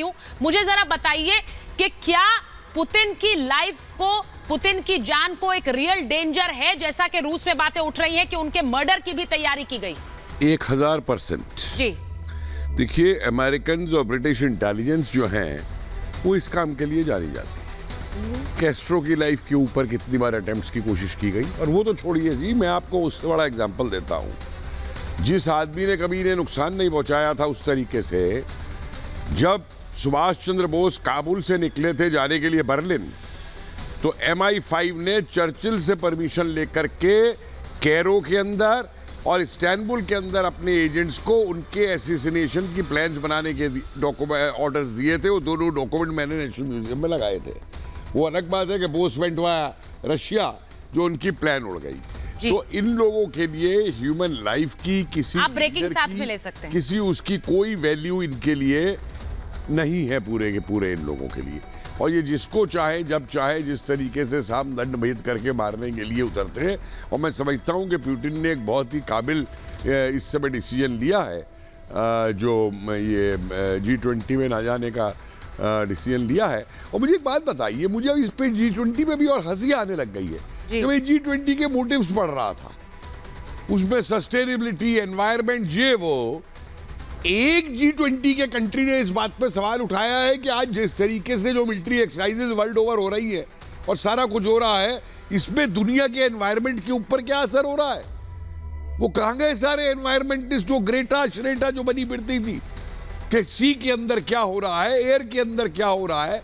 हूं, मुझे जरा बताइए कि क्या पुतिन की लाइफ को, पुतिन की जान को एक रियल डेंजर है, जैसा कि रूस में बातें उठ रही हैं कि उनके मर्डर की भी तैयारी की गई? 1000%। जी देखिए, अमेरिकन और ब्रिटिश इंटेलिजेंस जो हैं वो इस काम के लिए जानी जाती है। कैस्ट्रो की लाइफ के ऊपर कितनी बार अटेम्प्ट्स की कोशिश की गई, और वो तो छोड़िए जी, मैं आपको उससे बड़ा एग्जांपल देता हूं। जिस आदमी ने कभी इन्हें नुकसान नहीं पहुंचाया था उस तरीके से, जब सुभाष चंद्र बोस काबुल से निकले थे जाने के लिए बर्लिन, तो MI5 ने चर्चिल से परमिशन लेकर के कैरो के अंदर और इस्तांबुल के अंदर अपने एजेंट्स को उनके एसेसिनेशन की प्लान्स बनाने के ऑर्डर्स दिए थे। वो दोनों डॉक्यूमेंट मैंने नेशनल म्यूजियम में लगाए थे। वो अलग बात है कि बोस वेंट वहाँ रशिया, जो उनकी प्लान उड़ गई। तो इन लोगों के लिए ह्यूमन लाइफ की, किसी आप ब्रेकिंग साथ में ले सकते हैं, किसी उसकी कोई वैल्यू इनके लिए नहीं है, पूरे के पूरे इन लोगों के लिए। और ये जिसको चाहे, जब चाहे, जिस तरीके से साम दंड भेद करके मारने के लिए उतरते हैं। और मैं समझता हूँ कि पुतिन ने एक बहुत ही काबिल इस समय डिसीजन लिया है, जो ये G20 में ना जाने का डिसीजन लिया है। और मुझे एक बात बताइए, मुझे अब इस पे G20 में भी और हंसी आने लग गई है कि मैं G20 के मोटिव्स पढ़ रहा था, उसमें सस्टेनेबिलिटी, एनवायरमेंट, ये वो। एक G20 के कंट्री ने इस बात पे सवाल उठाया है कि आज जिस तरीके से जो मिलिट्री एक्सरसाइजेज वर्ल्ड ओवर हो रही है और सारा कुछ हो रहा है, इसमें दुनिया के एनवायरमेंट के ऊपर क्या असर हो रहा है। वो कहां गए सारे एनवायरमेंटिस्ट, जो ग्रेटा श्रेटा जो बनी फिरती थी कि सी के अंदर क्या हो रहा है, एयर के अंदर क्या हो रहा है।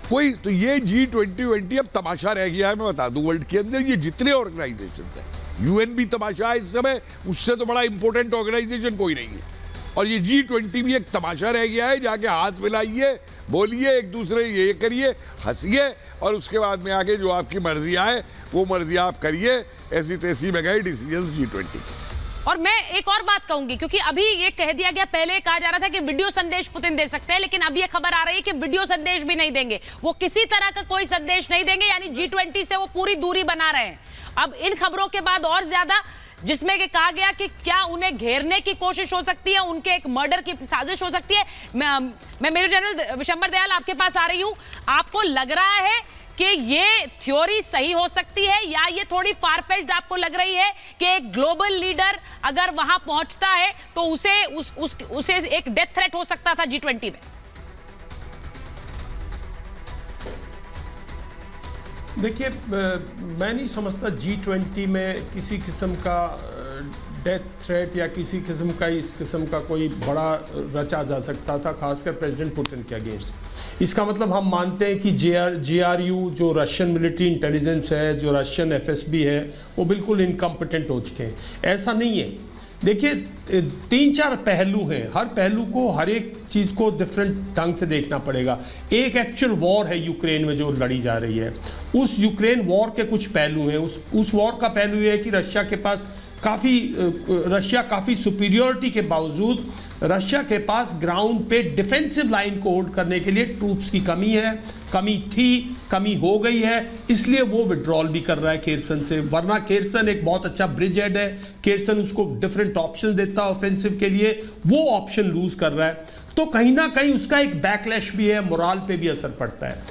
कोई तो ये G20 अब तमाशा रह गया है। मैं बता दूं, वर्ल्ड के अंदर ये जितने ऑर्गेनाइजेशन है, UN भी तमाशा है इस समय, उससे तो बड़ा इंपॉर्टेंट ऑर्गेनाइजेशन कोई नहीं है। और ये G20 भी एक तमाशा रह गया है। जाके हाथ मिलाइए, बोलिए एक दूसरे, ये करिए, हंसिए, और उसके बाद में आगे जो आपकी मर्जी आए वो मर्जी आप करिए। ऐसी तैसी में गए डिसीजन G20। और मैं एक और बात कहूंगी, क्योंकि अभी ये कह दिया गया, पहले कहा जा रहा था कि वीडियो संदेश पुतिन दे सकते हैं, लेकिन अब ये खबर आ रही है कि वीडियो संदेश भी नहीं देंगे, वो किसी तरह का कोई संदेश नहीं देंगे, यानी G20 से वो पूरी दूरी बना रहे हैं। अब इन खबरों के बाद और ज्यादा, जिसमें कि कहा गया कि क्या उन्हें घेरने की कोशिश हो सकती है, उनके एक मर्डर की साजिश हो सकती है। मैं मेजर जनरल विशंबर दयाल आपके पास आ रही हूं। आपको लग रहा है कि ये थ्योरी सही हो सकती है, या ये थोड़ी फारफेच्ड आपको लग रही है कि एक ग्लोबल लीडर अगर वहां पहुंचता है तो उसे एक डेथ थ्रेट हो सकता था G20 में? देखिए, मैं नहीं समझता G20 में किसी किस्म का डेथ थ्रेट या किसी किस्म का इस किस्म का कोई बड़ा रचा जा सकता था, खासकर प्रेसिडेंट पुतिन के अगेंस्ट। इसका मतलब हम मानते हैं कि GRU जो रशियन मिलिट्री इंटेलिजेंस है, जो रशियन FSB है, वो बिल्कुल इनकम्पिटेंट हो चुके हैं। ऐसा नहीं है। देखिए, 3-4 पहलू हैं, हर पहलू को, हर एक चीज़ को डिफरेंट ढंग से देखना पड़ेगा। एक एक्चुअल वॉर है यूक्रेन में जो लड़ी जा रही है, उस यूक्रेन वॉर के कुछ पहलू हैं। उस वॉर का पहलू ये है कि रशिया काफ़ी सुपीरियरिटी के बावजूद रशिया के पास ग्राउंड पे डिफेंसिव लाइन को होल्ड करने के लिए ट्रूप्स की कमी है, कमी हो गई है, इसलिए वो विड्रॉल भी कर रहा है केरसन से। वरना केरसन एक बहुत अच्छा ब्रिज हेड है, केरसन उसको डिफरेंट ऑप्शन देता है ऑफेंसिव के लिए, वो ऑप्शन लूज कर रहा है। तो कहीं ना कहीं उसका एक बैकलैश भी है, मोराल पे भी असर पड़ता है।